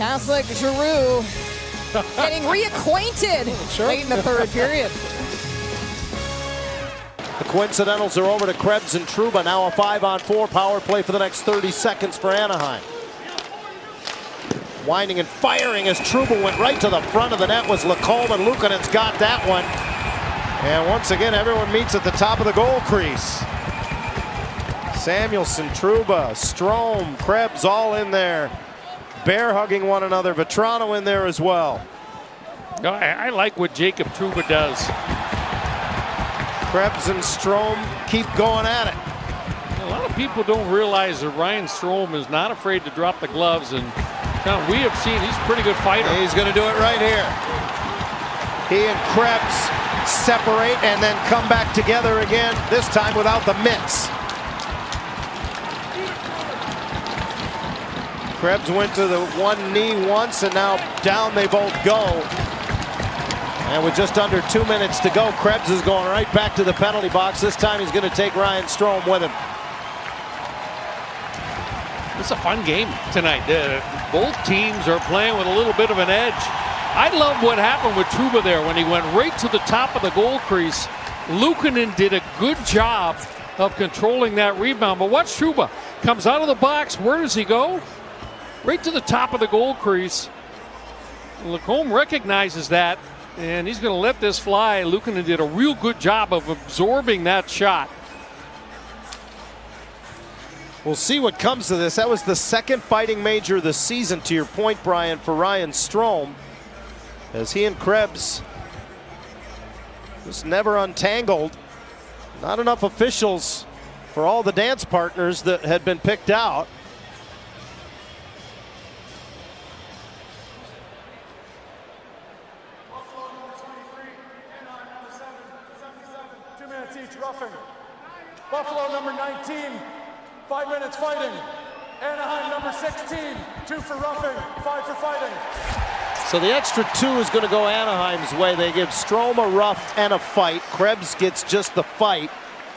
Kaslik, Giroux getting reacquainted late in the third period. The coincidentals are over to Krebs and Trouba. Now a 5-on-4 power play for the next 30 seconds for Anaheim. Winding and firing as Trouba went right to the front of the net was Lacombe, and Luukkonen's got that one. And once again, everyone meets at the top of the goal crease. Samuelsson, Trouba, Strome, Krebs all in there. Bear hugging one another. Vatrano in there as well. No, I like what Jacob Trouba does. Krebs and Strome keep going at it. A lot of people don't realize that Ryan Strome is not afraid to drop the gloves, and we have seen he's a pretty good fighter. And he's going to do it right here. He and Krebs separate and then come back together again, this time without the mitts. Krebs went to the one knee once, and now down they both go. And with just under 2 minutes to go, Krebs is going right back to the penalty box. This time he's going to take Ryan Strome with him. It's a fun game tonight. Both teams are playing with a little bit of an edge. I love what happened with Trouba there when he went right to the top of the goal crease. Luukkonen did a good job of controlling that rebound. But watch Trouba. Comes out of the box. Where does he go? Right to the top of the goal crease. Lacombe recognizes that, and he's going to let this fly. Luukkonen did a real good job of absorbing that shot. We'll see what comes to this. That was the second fighting major of the season, to your point, Brian, for Ryan Strome, as he and Krebs just never untangled. Not enough officials for all the dance partners that had been picked out. Roughing. Buffalo number 19, 5 minutes fighting. Anaheim number 16, 2 for roughing, 5 for fighting. So the extra 2 is going to go Anaheim's way. They give Strome a rough and a fight. Krebs gets just the fight.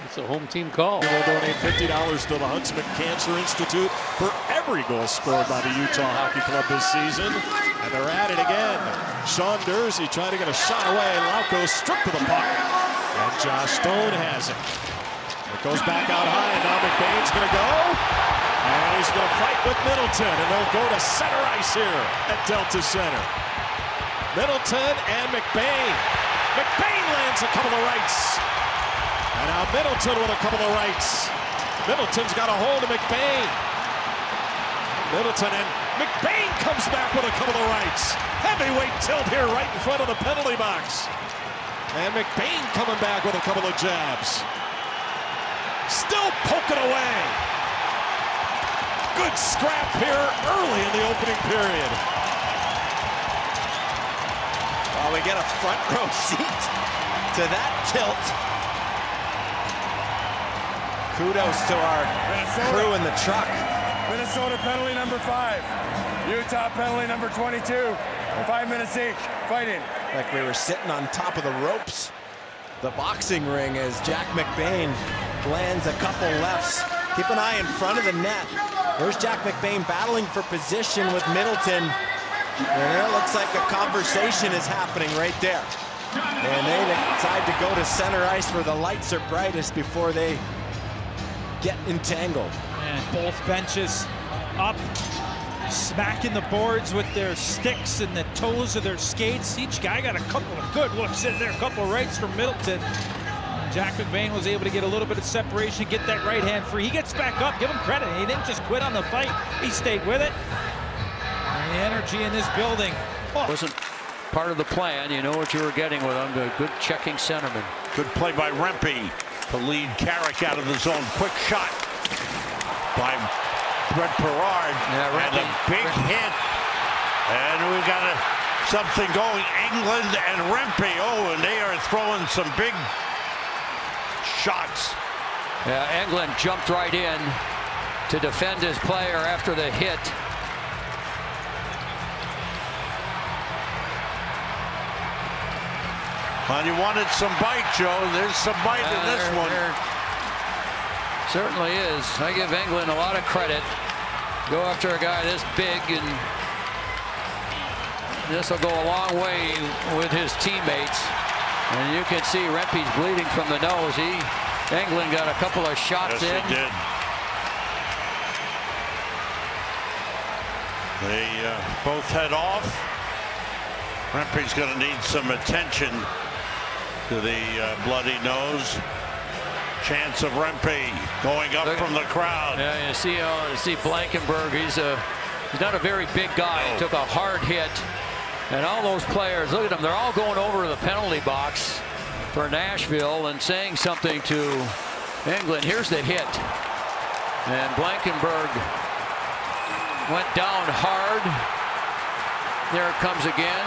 It's a home team call. We'll donate $50 to the Huntsman Cancer Institute for every goal scored by the Utah Hockey Club this season. And they're at it again. Sean Durzi trying to get a shot away. Lauko stripped to the puck. And Josh Stone has it. It goes back out high, and now McBain's going to go. And he's going to fight with Middleton, and they'll go to center ice here at Delta Center. Middleton and McBain. McBain lands a couple of rights. And now Middleton with a couple of rights. Middleton's got a hold of McBain. Middleton and McBain comes back with a couple of rights. Heavyweight tilt here right in front of the penalty box. And McBain coming back with a couple of jabs. Still poking away. Good scrap here early in the opening period. Well, we get a front row seat to that tilt. Kudos to our crew in the truck. Minnesota penalty number 5. Utah penalty number 22. 5 minutes each, fighting. Like we were sitting on top of the ropes, the boxing ring, as Jack McBain lands a couple lefts. Keep an eye in front of the net. There's Jack McBain battling for position with Middleton. And it looks like a conversation is happening right there. And they decide to go to center ice where the lights are brightest before they get entangled. And both benches up, smacking the boards with their sticks and the toes of their skates. Each guy got a couple of good looks in there, a couple of rights from Middleton. Jack McBain was able to get a little bit of separation, get that right hand free. He gets back up, give him credit. He didn't just quit on the fight, he stayed with it. And the energy in this building. Oh. Wasn't part of the plan. You know what you were getting with him. A good checking centerman. Good play by Rempe to lead Carrick out of the zone. Quick shot by Brett Perard. Yeah, and a big hit. And we got something going. England and Rempe. Oh, and they are throwing some big shots. Yeah, England jumped right in to defend his player after the hit. And you wanted some bite, Joe. There's some bite in this one. There certainly is. I give England a lot of credit. Go after a guy this big and this will go a long way with his teammates. And you can see Rempe's bleeding from the nose. England got a couple of shots in. Yes, they did. They both head off. Rempe's going to need some attention to the bloody nose. Chance of Rempe going up from the crowd. Yeah, you see Blankenberg. He's not a very big guy. He took a hard hit. And all those players, look at them. They're all going over the penalty box for Nashville and saying something to England. Here's the hit. And Blankenberg went down hard. There it comes again.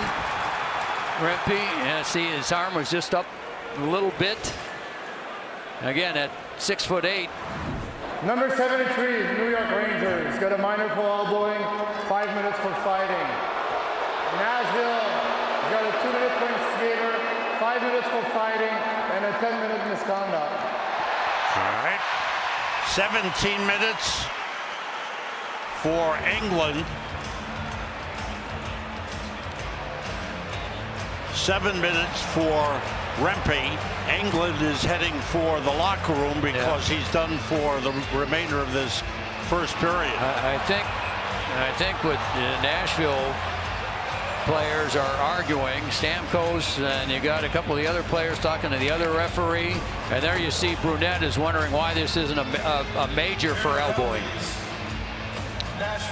Rempe, yeah, see his arm was just up a little bit. Again at 6'8". Number 73, New York Rangers, got a minor for elbowing, 5 minutes for fighting. Nashville has got a 2-minute for skater, 5 minutes for fighting, and a 10-minute misconduct. All right. 17 minutes for England. 7 minutes for Rempe. England is heading for the locker room because he's done for the remainder of this first period. I think what Nashville players are arguing, Stamkos, and you got a couple of the other players talking to the other referee, and there you see Brunette is wondering why this isn't a major for elbowing.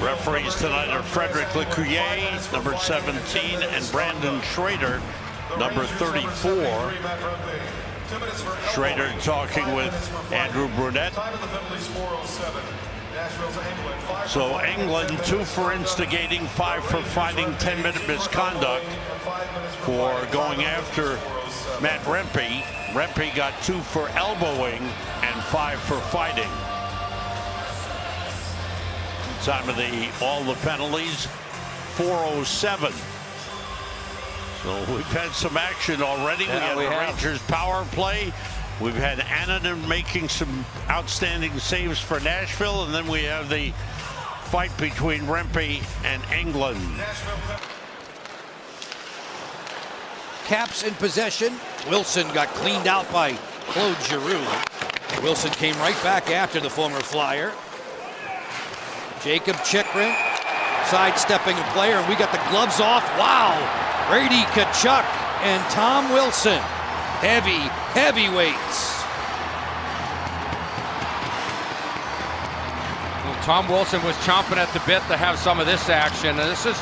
Referees tonight are Frederick Lecuyer, number 17, and Brandon Schrader, number 34. Schrader talking with Andrew Brunette. So England 2 for instigating, 5 for fighting, 10-minute misconduct for going after Matt Rempe. Rempe got 2 for elbowing and 5 for fighting. Time of all the penalties, 4:07. So we've had some action already. Yeah, we have the Rangers power play. We've had Ananen making some outstanding saves for Nashville, and then we have the fight between Rempe and England. Caps in possession. Wilson got cleaned out by Claude Giroux. Wilson came right back after the former Flyer. Jacob Chychrun sidestepping a player, and we got the gloves off. Wow! Brady Tkachuk and Tom Wilson. Heavyweights. Well, Tom Wilson was chomping at the bit to have some of this action. And this is,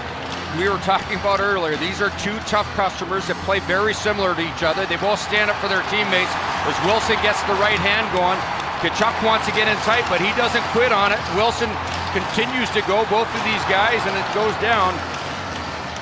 we were talking about earlier, these are 2 tough customers that play very similar to each other. They both stand up for their teammates. As Wilson gets the right hand going, Tkachuk wants to get in tight, but he doesn't quit on it. Wilson continues to go, both of these guys, and it goes down.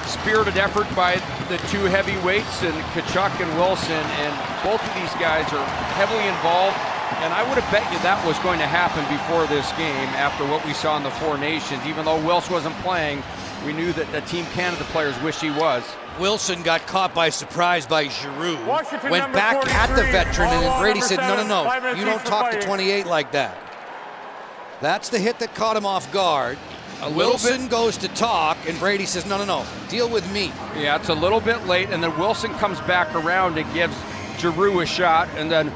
Spirited effort by the 2 heavyweights, and Tkachuk and Wilson, and both of these guys are heavily involved. And I would have bet you that was going to happen before this game after what we saw in the 4 Nations. Even though Wilson wasn't playing, we knew that the Team Canada players wish he was. Wilson got caught by surprise by Giroux. Washington, went back 43, at the veteran, and then Brady said, number no, 7, you don't talk to 28 like that. That's the hit that caught him off guard. Wilson goes to talk, and Brady says, no, deal with me. Yeah, it's a little bit late, and then Wilson comes back around and gives Giroux a shot, and then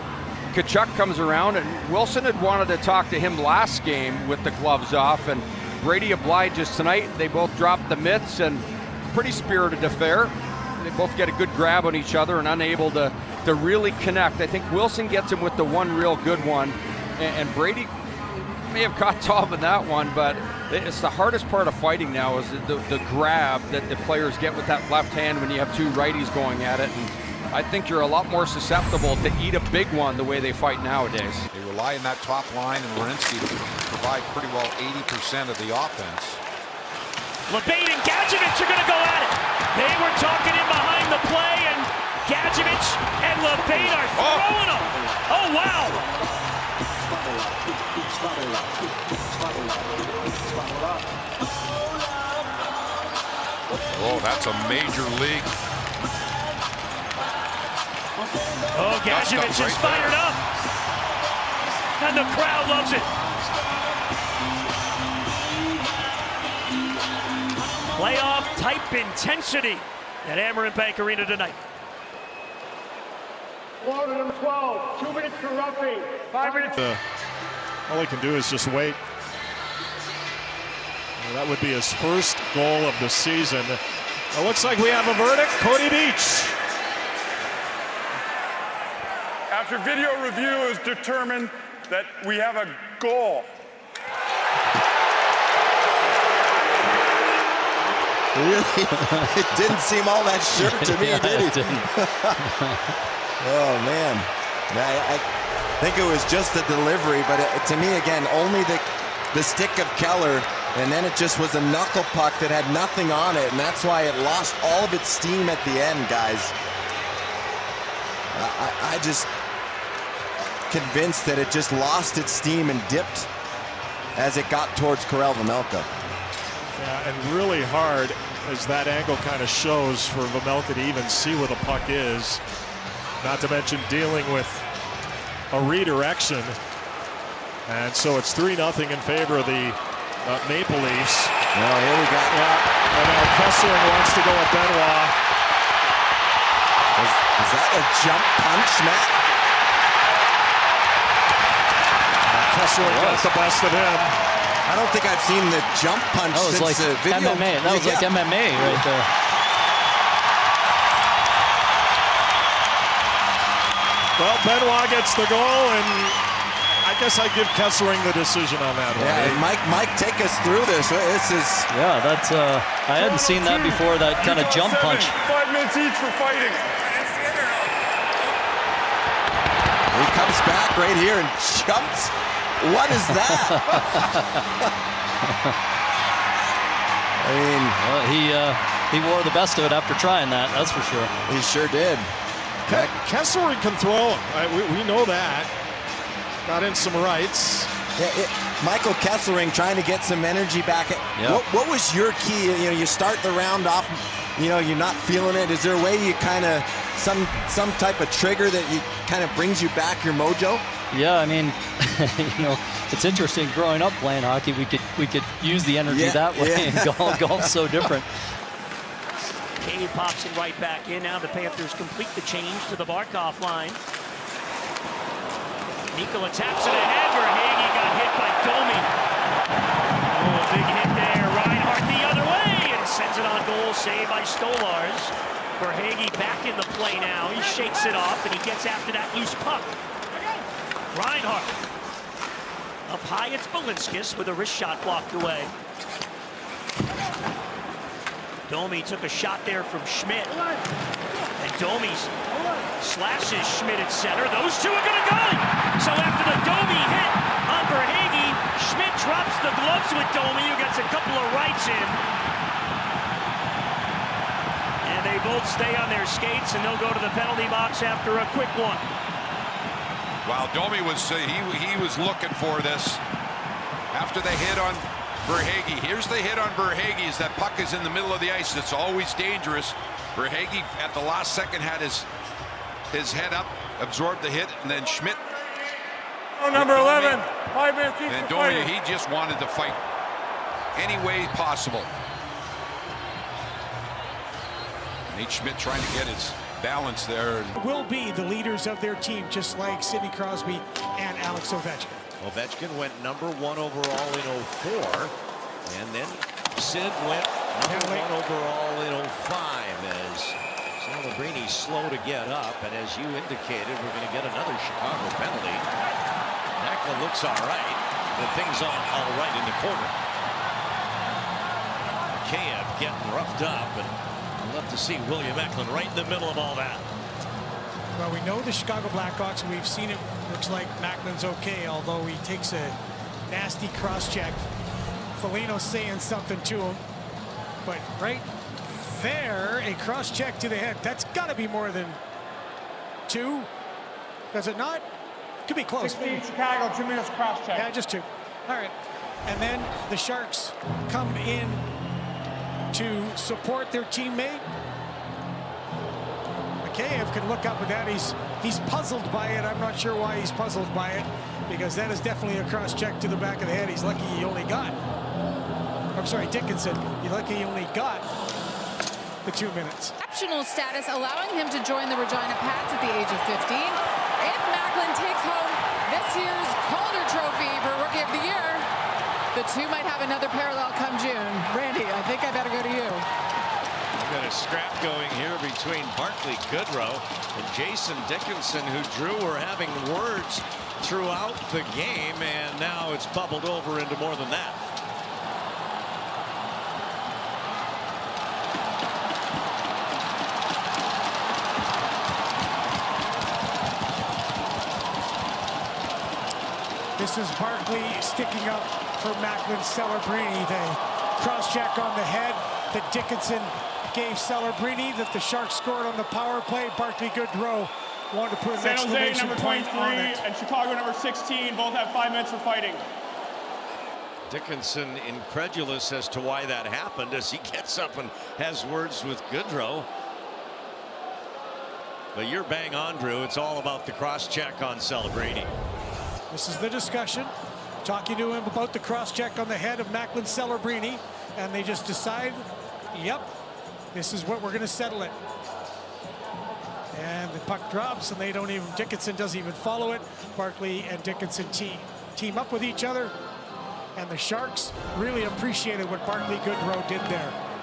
Tkachuk comes around, and Wilson had wanted to talk to him last game with the gloves off, and Brady obliges tonight. They both dropped the mitts, and pretty spirited affair. They both get a good grab on each other and unable to really connect. I think Wilson gets him with the one real good one, and Brady may have caught Tom in that one, but it's the hardest part of fighting now is the grab that the players get with that left hand when you have 2 righties going at it. And I think you're a lot more susceptible to eat a big one the way they fight nowadays. They rely on that top line and Werenski to provide pretty well 80% of the offense. LeBate and Gadjevich are going to go at it. They were talking in behind the play, and Gadjevich and LeBate are throwing them. Oh, wow. Oh, that's a major league. Oh, Gadjevich is fired up. And the crowd loves it. Playoff-type intensity at Amerant Bank Arena tonight. Florida number 12, 2 minutes for roughing, 5 minutes. All he can do is just wait. Well, that would be his first goal of the season. It looks like we have a verdict. Cody Beach. After video review is determined that we have a goal. Really? It didn't seem all that sure to me, did it? Oh, man. I think it was just the delivery, but to me, again, only the stick of Keller, and then it just was a knuckle puck that had nothing on it, and that's why it lost all of its steam at the end, guys. I just convinced that it just lost its steam and dipped as it got towards Karel Vejmelka. Yeah, and really hard, as that angle kind of shows, for Vejmelka to even see where the puck is. Not to mention dealing with a redirection. And so it's 3-0 in favor of the Maple Leafs. Well, here we go. Yeah, and now Kesselring wants to go at Benoit. Is that a jump punch, Matt? Kesselring got the best of him. I don't think I've seen the jump punch since like the video. MMA. That was like MMA right there. Well, Benoit gets the goal, and I guess I give Kesselring the decision on that one. Yeah, Mike, take us through this. This is... Yeah, that's, I hadn't seen that before, that kind of jump punch. 5 minutes each for fighting. He comes back right here and jumps. What is that? I mean... Well, he wore the best of it after trying that, that's for sure. He sure did. Kesselring can throw him. We know that. Got in some rights. Yeah, Michael Kesselring trying to get some energy back. Yep. What was your key? You know, you start the round off, you know, you're not feeling it. Is there a way you kind of, some type of trigger that you kind of brings you back your mojo? Yeah, I mean, you know, it's interesting growing up playing hockey. We could use the energy that way, and golf's so different. Cade pops it right back in. Now the Panthers complete the change to the Barkov line. Nikola taps it ahead. Verhaeghe got hit by Domi. Oh, big hit there. Reinhart the other way and sends it on goal. Saved by Stolars. Verhaeghe back in the play now. He shakes it off and he gets after that loose puck. Reinhart. Up high, it's Balinskis with a wrist shot blocked away. Domi took a shot there from Schmidt. And Domi slashes Schmidt at center. Those two are going to go. So after the Domi hit on Verhaeghe, Schmidt drops the gloves with Domi, who gets a couple of rights in. And they both stay on their skates, and they'll go to the penalty box after a quick one. Wow, Domi was he was looking for this after they hit on Verhaeghe. Here's the hit on Verhaeghe as that puck is in the middle of the ice. It's always dangerous. Verhaeghe at the last second had his head up, absorbed the hit, and then Schmidt. Oh, number 11, 5 minutes each And for Domi, fighting. he just wanted to fight any way possible. Nate Schmidt trying to get his balance there. Will be the leaders of their team, just like Sidney Crosby and Alex Ovechkin. Ovechkin went number 1 overall in 04, and then Sid went number 1 overall in 05 as Celebrini slow to get up, and as you indicated, we're going to get another Chicago penalty. Macklin looks all right, but things aren't all right in the corner. Mikheyev getting roughed up, and I'd love to see William Eklund right in the middle of all that. Well, we know the Chicago Blackhawks, and we've seen it. Looks like Macklin's okay, although he takes a nasty cross-check. Foligno's saying something to him. But right there, a cross-check to the head. That's got to be more than 2. Does it not? Could be close. 16 Chicago, 2 minutes cross-check. Yeah, just 2. All right. And then the Sharks come in to support their teammate. Mikheyev can look up at that. He's puzzled by it. I'm not sure why he's puzzled by it, because that is definitely a cross check to the back of the head. He's lucky he only got a I'm sorry, Dickinson. You look, he only got the 2 minutes. Exceptional status, allowing him to join the Regina Pats at the age of 15. If Macklin takes home this year's Calder Trophy for Rookie of the Year, the two might have another parallel come June. Randy, I think I better go to you. We've got a scrap going here between Barclay Goodrow and Jason Dickinson, who Drew were having words throughout the game, and now it's bubbled over into more than that. This is Barkley sticking up for Macklin Celebrini. The cross-check on the head that Dickinson gave Celebrini, that the Sharks scored on the power play. Barclay Goodrow wanted to put an San Jose, exclamation number point 23, on it. and Chicago, number 16, both have 5 minutes for fighting. Dickinson incredulous as to why that happened as he gets up and has words with Goodrow. But you're bang on, Drew. It's all about the cross-check on Celebrini. This is the discussion. Talking to him about the cross-check on the head of Macklin Celebrini, and they just decide, yep, this is what we're going to settle it. And the puck drops, and they don't even, Dickinson doesn't even follow it. Barkley and Dickinson team up with each other, and the Sharks really appreciated what Barclay Goodrow did there.